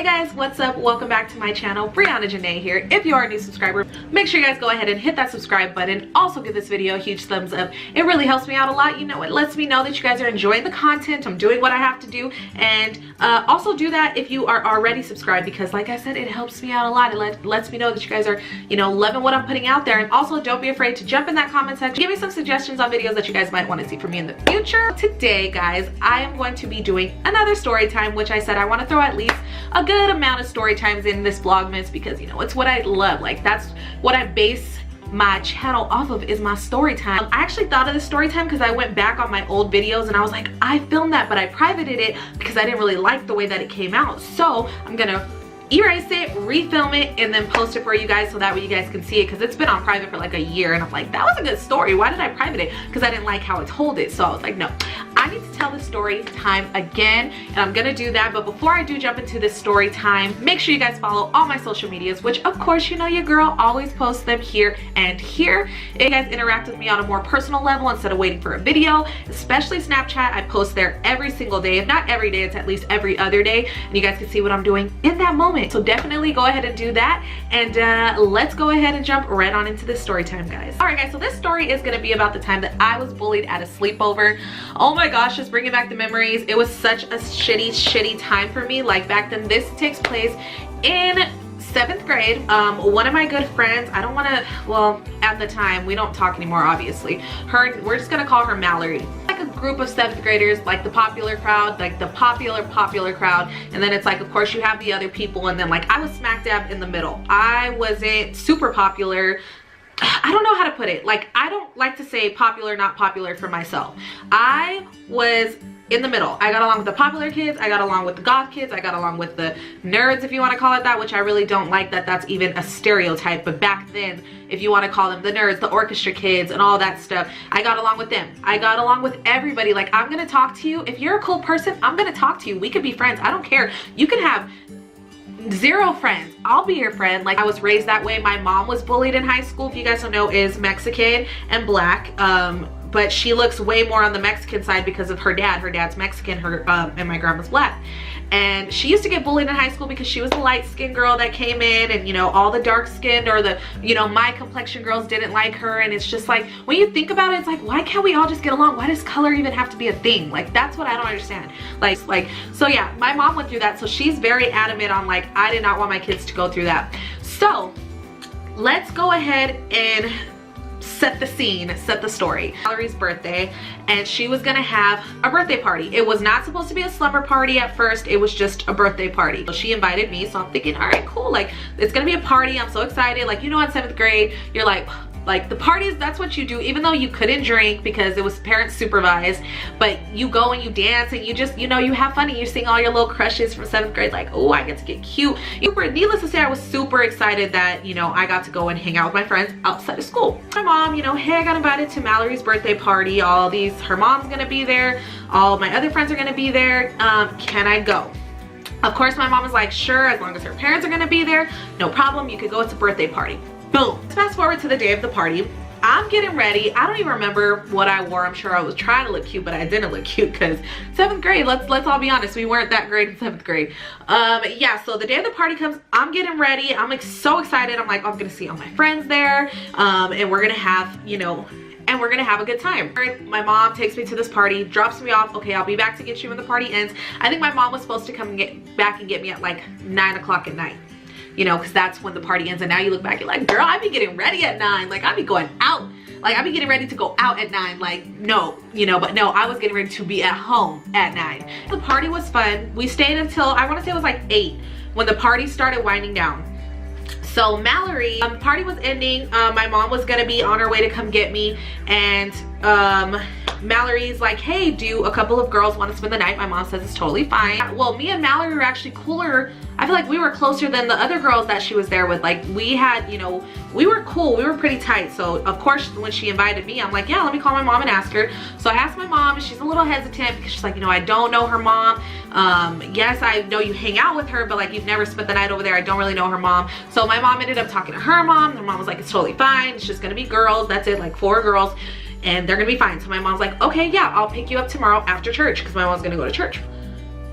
guys, what's up? Welcome back to my channel. Brianna Janae here. If you are a new subscriber, make sure you guys go ahead and hit that subscribe button. Also give this video a huge thumbs up. It really helps me out a lot. You know, it lets me know that you guys are enjoying the content. I'm doing what I have to do. And also do that if you are already subscribed, because like I said, it helps me out a lot. It lets me know that you guys are, you know, loving what I'm putting out there. And also don't be afraid to jump in that comment section. Give me some suggestions on videos that you guys might want to see from me in the future. Today, guys, I am going to be doing another story time, which I said I want to throw at least a good amount of story times in this Vlogmas, because you know it's what I love. Like, that's what I base my channel off of, is my story time. I actually thought of this story time because I went back on my old videos and I was like, I filmed that, but I privated it because I didn't really like the way that it came out. So I'm gonna erase it, refilm it, and then post it for you guys so that way you guys can see it, because it's been on private for like a year and I'm like, that was a good story. Why did I private it? Because I didn't like how it told it. So I was like, no, I need to tell the story time again, and I'm gonna do that. But before I do jump into this story time, make sure you guys follow all my social medias, which of course you know your girl always posts them here and here. If you guys interact with me on a more personal level instead of waiting for a video, especially Snapchat, I post there every single day. If not every day, it's at least every other day, and you guys can see what I'm doing in that moment. So definitely go ahead and do that, and let's go ahead and jump right on into this story time, guys. All right, guys, so this story is going to be about the time that I was bullied at a sleepover. Oh my gosh, just bringing back the memories. It was such a shitty time for me. Like, back then, this takes place in 7th grade. One of my good friends, I don't want to, well, at the time, we don't talk anymore, obviously. We're just gonna call her Mallory. Like a group of 7th graders, like the popular crowd, like the popular crowd, and then it's like, of course, you have the other people, and then like I was smack dab in the middle. I wasn't super popular. I don't know how to put it. Like, I don't like to say popular, not popular for myself. I was in the middle. I got along with the popular kids, I got along with the goth kids, I got along with the nerds, if you want to call it that, which I really don't like that that's even a stereotype. But back then, if you want to call them the nerds, the orchestra kids and all that stuff, I got along with them. I got along with everybody. Like, I'm gonna talk to you. If you're a cool person, I'm gonna talk to you. We could be friends. I don't care. You can have 0 friends, I'll be your friend. Like, I was raised that way. My mom was bullied in high school, if you guys don't know, is Mexican and black, but she looks way more on the Mexican side because of her dad. Her dad's Mexican, and my grandma's black. And she used to get bullied in high school because she was a light-skinned girl that came in, and you know, all the dark-skinned or the, you know, my complexion girls didn't like her. And it's just like, when you think about it, it's like, why can't we all just get along? Why does color even have to be a thing? Like, that's what I don't understand. Like so yeah, my mom went through that, so she's very adamant on, like, I did not want my kids to go through that. So let's go ahead and set the scene, set the story. Mallory's birthday, and she was gonna have a birthday party. It was not supposed to be a slumber party at first, it was just a birthday party. So she invited me, so I'm thinking, all right, cool, like, it's gonna be a party. I'm so excited. Like, you know, in 7th grade, you're like the parties, that's what you do, even though you couldn't drink because it was parents supervised, but you go and you dance and you just, you know, you have fun and you sing all your little crushes from 7th grade, like, oh, I get to get cute. Needless to say, I was super excited that, you know, I got to go and hang out with my friends outside of school. My mom, you know, hey, I got invited to Mallory's birthday party. Her mom's gonna be there, all my other friends are gonna be there, can I go? Of course, my mom was like, sure, as long as her parents are gonna be there, no problem, you could go. It's a birthday party. Boom. Let's fast forward to the day of the party. I'm getting ready. I don't even remember what I wore. I'm sure I was trying to look cute, but I didn't look cute because 7th grade, let's all be honest, we weren't that great in 7th grade. Yeah, so the day of the party comes, I'm getting ready. I'm like so excited. I'm like, I'm gonna see all my friends there, and we're gonna have, you know, and we're gonna have a good time. My mom takes me to this party, drops me off. Okay, I'll be back to get you when the party ends. I think my mom was supposed to come and get back and get me at like 9 o'clock at night. You know, because that's when the party ends. And now you look back, you're like, girl, I be getting ready at 9. Like, I be going out. Like, I be getting ready to go out at 9. Like, no, you know, but no, I was getting ready to be at home at 9. The party was fun. We stayed until, I want to say it was like 8 when the party started winding down. So Mallory, the party was ending. My mom was gonna be on her way to come get me, and Mallory's like, hey, do a couple of girls want to spend the night? My mom says it's totally fine. Well, me and Mallory were actually cooler. I feel like we were closer than the other girls that she was there with. Like, we had, you know, we were cool, we were pretty tight. So of course, when she invited me, I'm like, yeah, let me call my mom and ask her. So I asked my mom, and she's a little hesitant because she's like, you know, I don't know her mom. Yes, I know you hang out with her, but like, you've never spent the night over there. I don't really know her mom. So my mom ended up talking to her mom. Her mom was like, it's totally fine, it's just gonna be girls, that's it, like 4 girls, and they're gonna be fine. So my mom's like, okay, yeah, I'll pick you up tomorrow after church, because my mom's gonna go to church.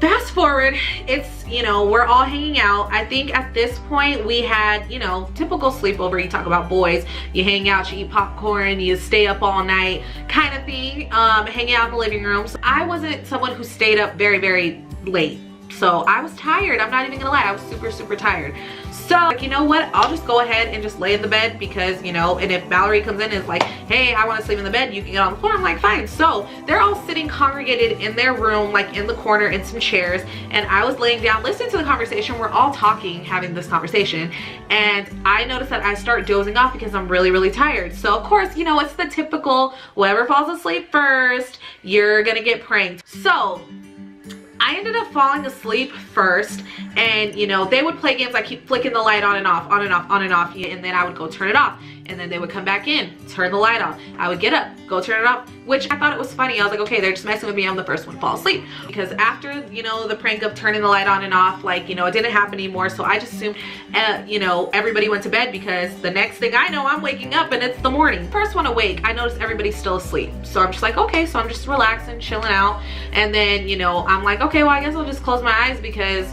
Fast forward, it's, you know, we're all hanging out. I think at this point we had, you know, typical sleepover. You talk about boys, you hang out, you eat popcorn, you stay up all night kind of thing, hanging out in the living room. So I wasn't someone who stayed up very, very late. So I was tired. I'm not even gonna lie, I was super, super tired. So, like, you know what, I'll just go ahead and just lay in the bed because, you know, and if Mallory comes in and is like, hey, I want to sleep in the bed, you can get on the floor, I'm like, fine. So they're all sitting congregated in their room, like in the corner in some chairs, and I was laying down listening to the conversation. We're all talking, having this conversation, and I noticed that I start dozing off because I'm really, really tired. So of course, you know, it's the typical, whoever falls asleep first, you're gonna get pranked. So I ended up falling asleep first, and you know, they would play games. I keep flicking the light on and off, on and off, on and off, and then I would go turn it off, and then they would come back in, turn the light off. I would get up, go turn it off, which I thought it was funny. I was like, okay, they're just messing with me. I'm the first one to fall asleep, because after, you know, the prank of turning the light on and off, like, you know, it didn't happen anymore. So I just assumed, you know, everybody went to bed, because the next thing I know, I'm waking up and it's the morning. First one awake, I noticed everybody's still asleep. So I'm just like, okay, so I'm just relaxing, chilling out, and then, you know, I'm like, okay, well, I guess I'll just close my eyes because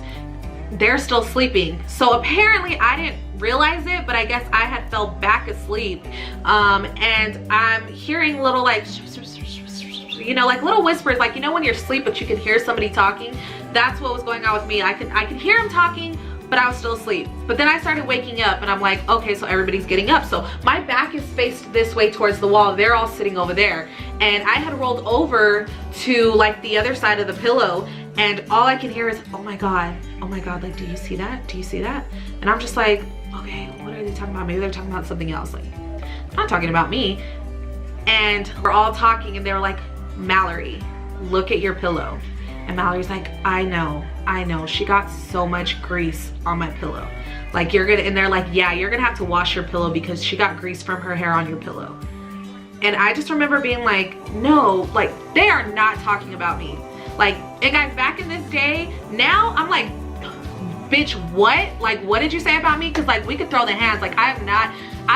they're still sleeping. So apparently I didn't realize it, but I guess I had fell back asleep, and I'm hearing little, like, you know, like little whispers, like, you know, when you're asleep but you can hear somebody talking. That's what was going on with me. I could hear him talking, but I was still asleep. But then I started waking up, and I'm like, okay, so everybody's getting up. So my back is faced this way towards the wall. They're all sitting over there, and I had rolled over to like the other side of the pillow, and all I can hear is, oh my god, like, do you see that, do you see that? And I'm just like, okay, what are they talking about? Maybe they're talking about something else. Like, I'm not talking about me. And we're all talking, and they were like, Mallory, look at your pillow. And Mallory's like, I know, she got so much grease on my pillow. Like, you're gonna, and they're like, yeah, you're gonna have to wash your pillow because she got grease from her hair on your pillow. And I just remember being like, no, like, they are not talking about me. Like, and guys, back in this day, now I'm like, bitch, what? Like, what did you say about me? Because, like, we could throw the hands. Like, I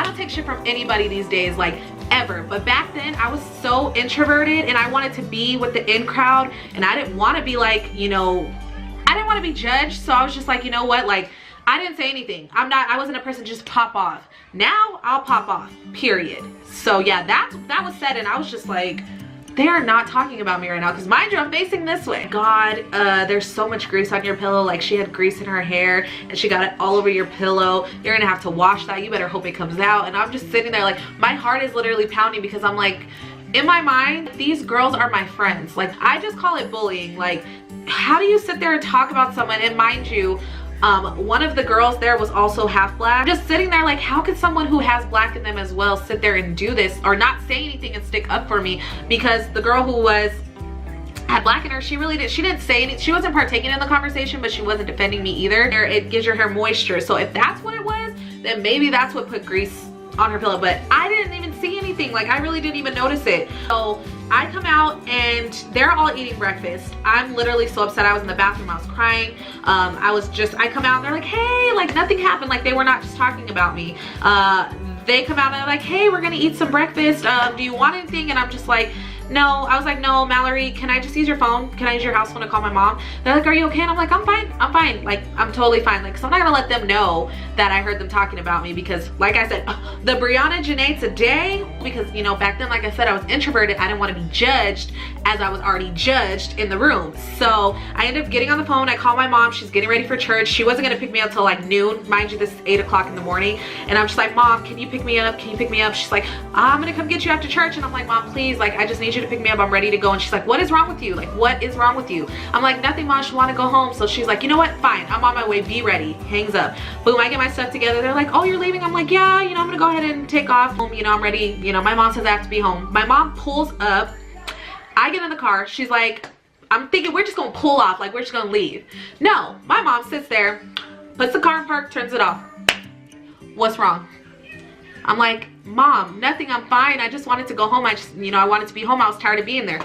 don't take shit from anybody these days, like, ever. But back then, I was so introverted, and I wanted to be with the in crowd, and I didn't want to be like, you know, I didn't want to be judged. So I was just like, you know what, like, I didn't say anything. I wasn't a person to just pop off. Now I'll pop off, period. So yeah, that was said, and I was just like, they are not talking about me right now, because mind you, I'm facing this way. God, there's so much grease on your pillow. Like, she had grease in her hair, and she got it all over your pillow. You're gonna have to wash that. You better hope it comes out. And I'm just sitting there, like, my heart is literally pounding, because I'm like, in my mind, these girls are my friends. Like, I just call it bullying. Like, how do you sit there and talk about someone? And mind you, one of the girls there was also half black. Just sitting there like, how could someone who has black in them as well sit there and do this, or not say anything and stick up for me? Because the girl who had black in her, she didn't say anything. She wasn't partaking in the conversation, but she wasn't defending me either. It gives your hair moisture. So if that's what it was, then maybe that's what put grease on her pillow. But I didn't even see anything. Like, I really didn't even notice it. So I come out, and they're all eating breakfast. I'm literally so upset. I was in the bathroom, I was crying. I come out, and they're like, hey, like, nothing happened. Like, they were not just talking about me. They come out, and they're like, hey, we're gonna eat some breakfast. Do you want anything? And I'm just like, no. I was like, no, Mallory, can I just use your phone? Can I use your house phone to call my mom? They're like, are you okay? And I'm like, I'm fine. Like, I'm totally fine. Like, so I'm not gonna let them know that I heard them talking about me, because like I said, the Brianna Janae today, because, you know, back then, like I said, I was introverted. I didn't want to be judged, as I was already judged in the room. So I ended up getting on the phone. I called my mom. She's getting ready for church. She wasn't gonna pick me up till like noon. Mind you, this is 8 o'clock in the morning. And I'm just like, Mom, can you pick me up? Can you pick me up? She's like, I'm gonna come get you after church. And I'm like, Mom, please, like, I just need you to pick me up. I'm ready to go. And she's like, what is wrong with you? Like, what is wrong with you? I'm like, nothing, Mom. She want to go home. So she's like, you know what? Fine. I'm on my way. Be ready. Hangs up. Boom. I get my stuff together. They're like, oh, you're leaving? I'm like, yeah, you know, I'm gonna go ahead and take off. You know, I'm ready. You know, my mom says I have to be home. My mom pulls up. I get in the car. She's like, I'm thinking we're just gonna pull off. Like, we're just gonna leave. No, my mom sits there, puts the car in park, turns it off. What's wrong? I'm like, Mom, nothing, I'm fine. I just wanted to go home. I wanted to be home. I was tired of being there.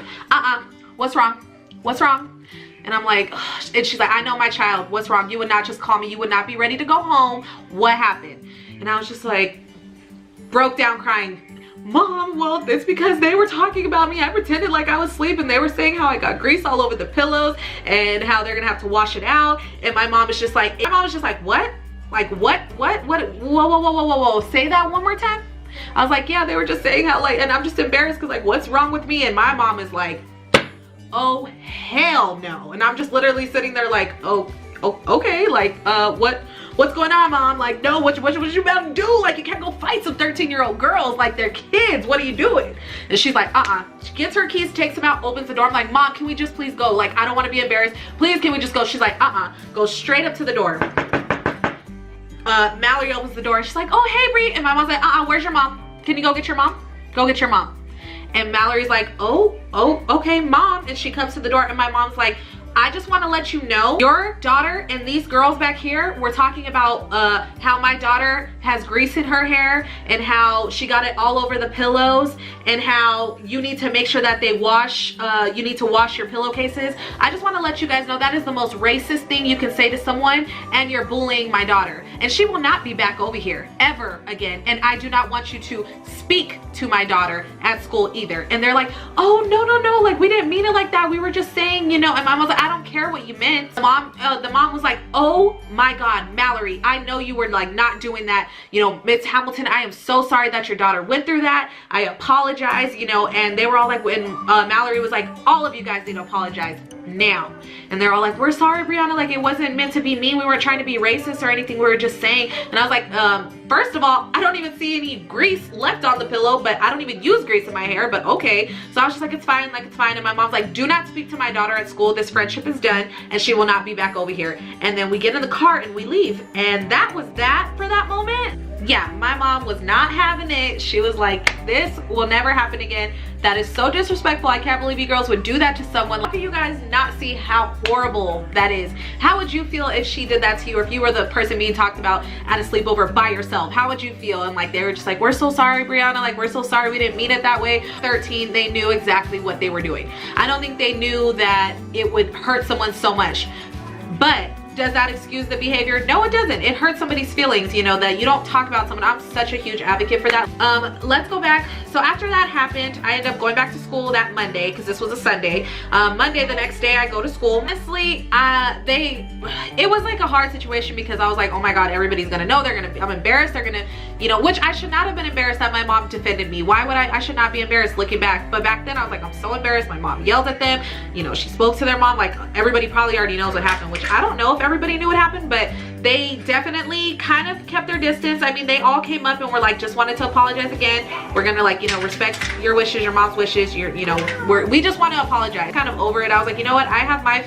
What's wrong? What's wrong? And I'm like, ugh. And she's like, I know, my child. What's wrong? You would not just call me. You would not be ready to go home. What happened? And I was just like, broke down crying. Mom, well, it's because they were talking about me. I pretended like I was asleep and they were saying how I got grease all over the pillows and how they're gonna have to wash it out. And my mom is just like, what? Like, what? Whoa. Say that one more time. I was like, yeah, they were just saying how, like, and I'm just embarrassed because, like, what's wrong with me? And my mom is like, oh, hell no. And I'm just literally sitting there like, oh okay, like, what's going on, Mom? Like, no, what you about to do? Like, you can't go fight some 13-year-old girls, like, they're kids. What are you doing? And she's like, She gets her keys, takes them out, opens the door. I'm like, Mom, can we just please go? Like, I don't want to be embarrassed. Please, can we just go? She's like, Goes straight up to the door. Mallory opens the door. She's like, oh, hey, Bree. And my mom's like, where's your mom? Can you go get your mom? Go get your mom. And Mallory's like, oh, okay, Mom. And she comes to the door and my mom's like, I just want to let you know, your daughter and these girls back here were talking about how my daughter has grease in her hair and how she got it all over the pillows and how you need to make sure that they wash, you need to wash your pillowcases. I just want to let you guys know that is the most racist thing you can say to someone, and you're bullying my daughter. And she will not be back over here ever again. And I do not want you to speak to my daughter at school either. And they're like, oh, no, like, we didn't mean it like that. We were just saying, you know. And my mom was like, I don't care what you meant. The mom was like, oh my God, Mallory, I know you were like not doing that. You know, Miss Hamilton, I am so sorry that your daughter went through that. I apologize, you know. And they were all like, when Mallory was like, all of you guys need to apologize now. And they're all like, we're sorry, Brianna, like, it wasn't meant to be mean. We weren't trying to be racist or anything. We were just saying. And I was like, first of all, I don't even see any grease left on the pillow, but I don't even use grease in my hair, but okay. So I was just like, it's fine, like, it's fine. And my mom's like, do not speak to my daughter at school. This friendship is done and she will not be back over here. And then we get in the car and we leave. And that was that for that moment. Yeah, my mom was not having it. She was like, this will never happen again. That is so disrespectful. I can't believe you girls would do that to someone. How can you guys not see how horrible that is? How would you feel if she did that to you, or if you were the person being talked about at a sleepover by yourself? How would you feel? And like, they were just like, we're so sorry, Brianna, like, we're so sorry, we didn't mean it that way. 13, they knew exactly what they were doing. I don't think they knew that it would hurt someone so much. But does that excuse the behavior? No, it doesn't. It hurts somebody's feelings, you know, that you don't talk about someone. I'm such a huge advocate for that. Let's go back. So after that happened, I ended up going back to school that Monday, because this was a Sunday. Monday, the next day, I go to school. Honestly, it was like a hard situation, because I was like, oh my God, everybody's gonna know. I'm embarrassed. They're gonna, you know, which I should not have been embarrassed that my mom defended me. Why would I should not be embarrassed looking back. But back then I was like, I'm so embarrassed. My mom yelled at them. You know, she spoke to their mom. Like, everybody probably already knows what happened, which I don't know if everybody knew what happened, but they definitely kind of kept their distance. I mean, they all came up and were like, just wanted to apologize again. We're gonna, like, you know, respect your wishes, your mom's wishes. You know, we just want to apologize. Kind of over it. I was like, you know what? I have my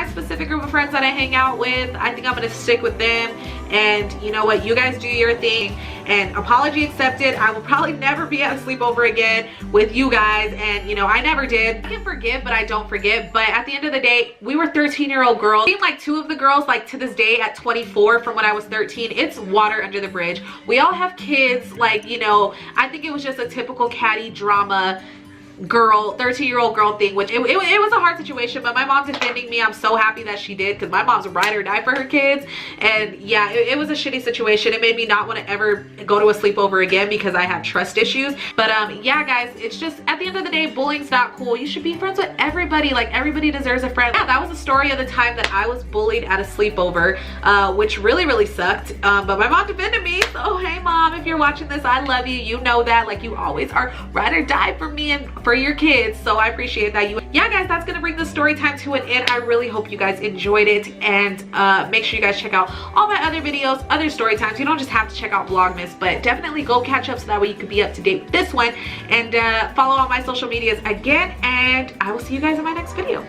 specific group of friends that I hang out with. I think I'm gonna stick with them. And you know what? You guys do your thing. And apology accepted. I will probably never be at a sleepover again with you guys. And you know, I never did. I can forgive, but I don't forget. But at the end of the day, we were 13-year-old girls. It seemed like two of the girls, like, to this day at 24 from when I was 13, it's water under the bridge. We all have kids. Like, you know, I think it was just a typical catty drama girl, 13-year-old girl thing, which it was a hard situation. But my mom defending me, I'm so happy that she did, because my mom's a ride or die for her kids. And yeah, it was a shitty situation. It made me not want to ever go to a sleepover again, because I have trust issues. But yeah, guys, it's just, at the end of the day, bullying's not cool. You should be friends with everybody. Like, everybody deserves a friend. Yeah, that was the story of the time that I was bullied at a sleepover, which really sucked. But my mom defended me. So hey, Mom, if you're watching this, I love you. You know that. Like, you always are ride or die for me and for your kids. So I appreciate that. Yeah, guys, that's gonna bring the story time to an end. I really hope you guys enjoyed it. And make sure you guys check out all my other videos, other story times. You don't just have to check out Vlogmas, but definitely go catch up so that way you can be up to date with this one. And follow all my social medias again. And I will see you guys in my next video.